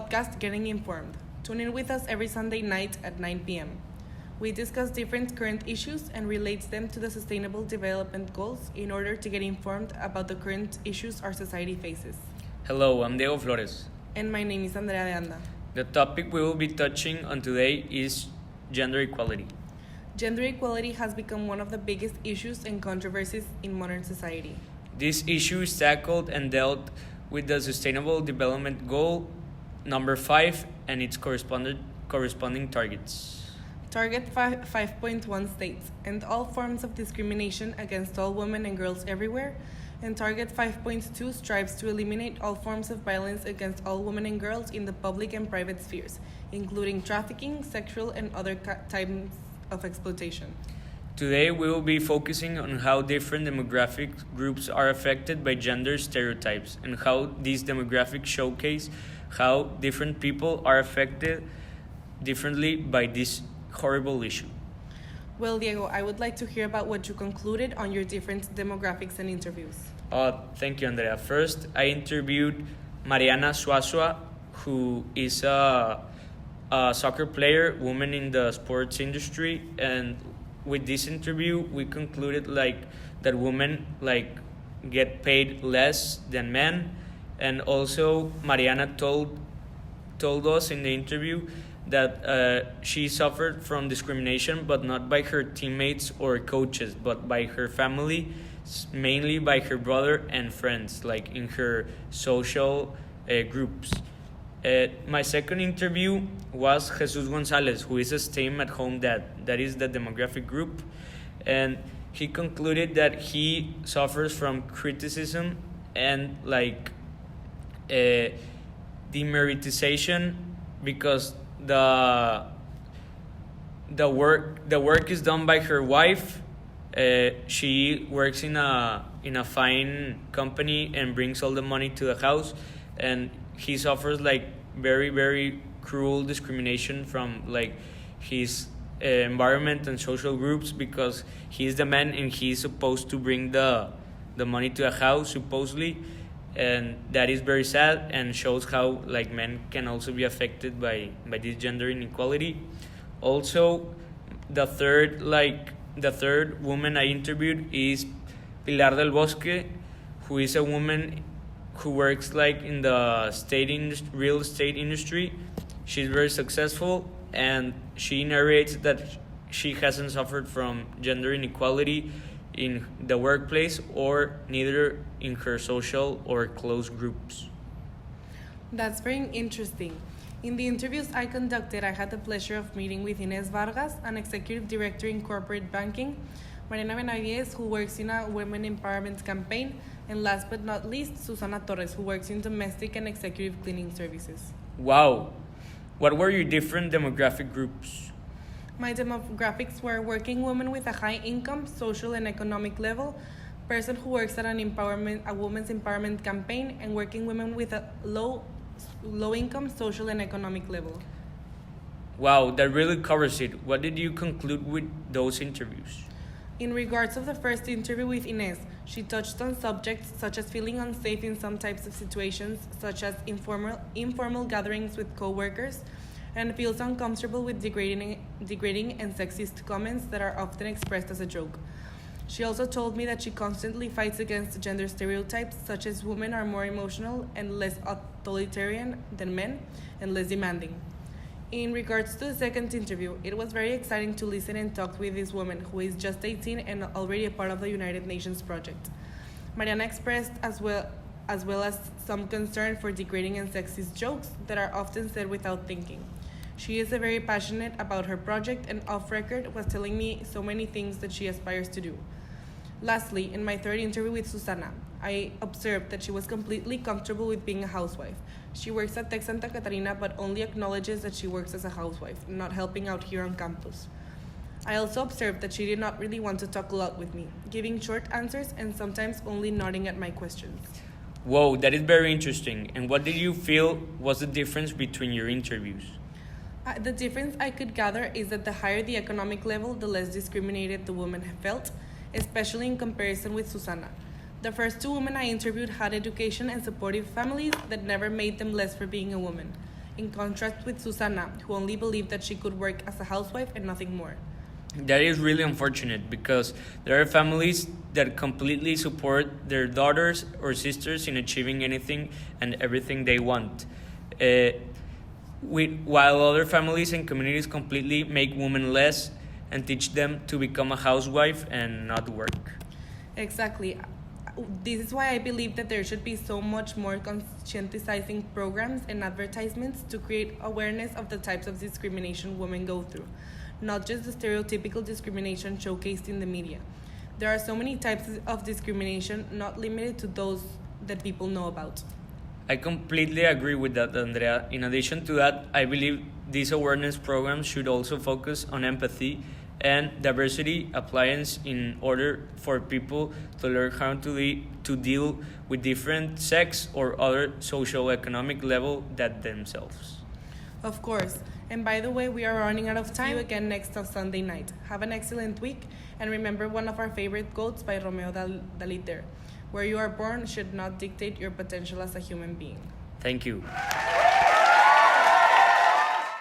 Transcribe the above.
podcast, Getting Informed. Tune in with us every Sunday night at 9 p.m. We discuss different current issues and relate them to the Sustainable Development Goals in order to get informed about the current issues our society faces. Hello, I'm Diego Flores. And my name is Andrea de Anda. The topic we will be touching on today is gender equality. Gender equality has become one of the biggest issues and controversies in modern society. This issue is tackled and dealt with the Sustainable Development Goal number 5 and its corresponding targets. Target 5.1 states, end all forms of discrimination against all women and girls everywhere, and Target 5.2 strives to eliminate all forms of violence against all women and girls in the public and private spheres, including trafficking, sexual, and other types of exploitation. Today we will be focusing on how different demographic groups are affected by gender stereotypes and how these demographics showcase how different people are affected differently by this horrible issue. Well, Diego, I would like to hear about what you concluded on your different demographics and interviews. Thank you, Andrea. First, I interviewed Mariana Suazua, who is a soccer player, woman in the sports industry, and with this interview, we concluded that women get paid less than men, and also Mariana told us in the interview that she suffered from discrimination, but not by her teammates or coaches, but by her family, mainly by her brother and friends, like in her social groups. My second interview was Jesus Gonzalez, who is a stay-at-home dad. That is the demographic group. And he concluded that he suffers from criticism and demeritization because the work is done by her wife. She works in a fine company and brings all the money to the house, and he suffers very, very cruel discrimination from his environment and social groups because he's the man and he's supposed to bring the money to a house supposedly, and that is very sad and shows how men can also be affected by this gender inequality. Also, the third woman I interviewed is Pilar del Bosque, who is a woman who works in the real estate industry. She's very successful, and she narrates that she hasn't suffered from gender inequality in the workplace or neither in her social or close groups. That's very interesting. In the interviews I conducted, I had the pleasure of meeting with Inés Vargas, an executive director in corporate banking, Mariana Benavides, who works in a women empowerment campaign, and last but not least, Susana Torres, who works in domestic and executive cleaning services. Wow! What were your different demographic groups? My demographics were working women with a high income, social and economic level, person who works at a women's empowerment campaign, and working women with a low income, social and economic level. Wow, that really covers it. What did you conclude with those interviews? In regards of the first interview with Inés, she touched on subjects such as feeling unsafe in some types of situations, such as informal gatherings with co-workers, and feels uncomfortable with degrading and sexist comments that are often expressed as a joke. She also told me that she constantly fights against gender stereotypes, such as women are more emotional and less authoritarian than men, and less demanding. In regards to the second interview, it was very exciting to listen and talk with this woman who is just 18 and already a part of the United Nations project. Mariana expressed as well as some concern for degrading and sexist jokes that are often said without thinking. She is very passionate about her project and off record was telling me so many things that she aspires to do. Lastly, in my third interview with Susana, I observed that she was completely comfortable with being a housewife. She works at Tech Santa Catarina but only acknowledges that she works as a housewife, not helping out here on campus. I also observed that she did not really want to talk a lot with me, giving short answers and sometimes only nodding at my questions. Whoa, that is very interesting. And what did you feel was the difference between your interviews? The difference I could gather is that the higher the economic level, the less discriminated the woman felt, especially in comparison with Susana. The first two women I interviewed had education and supportive families that never made them less for being a woman. in contrast with Susana, who only believed that she could work as a housewife and nothing more. That is really unfortunate because there are families that completely support their daughters or sisters in achieving anything and everything they want. While other families and communities completely make women less and teach them to become a housewife and not work. Exactly. This is why I believe that there should be so much more conscientizing programs and advertisements to create awareness of the types of discrimination women go through, not just the stereotypical discrimination showcased in the media. There are so many types of discrimination, not limited to those that people know about. I completely agree with that, Andrea. In addition to that, I believe these awareness programs should also focus on empathy and diversity appliance in order for people to learn how to deal with different sex or other socio-economic level than themselves. Of course. And by the way, we are running out of time. See you again next Sunday night. Have an excellent week, and remember one of our favorite quotes by Romeo Dalit there: "Where you are born should not dictate your potential as a human being." Thank you.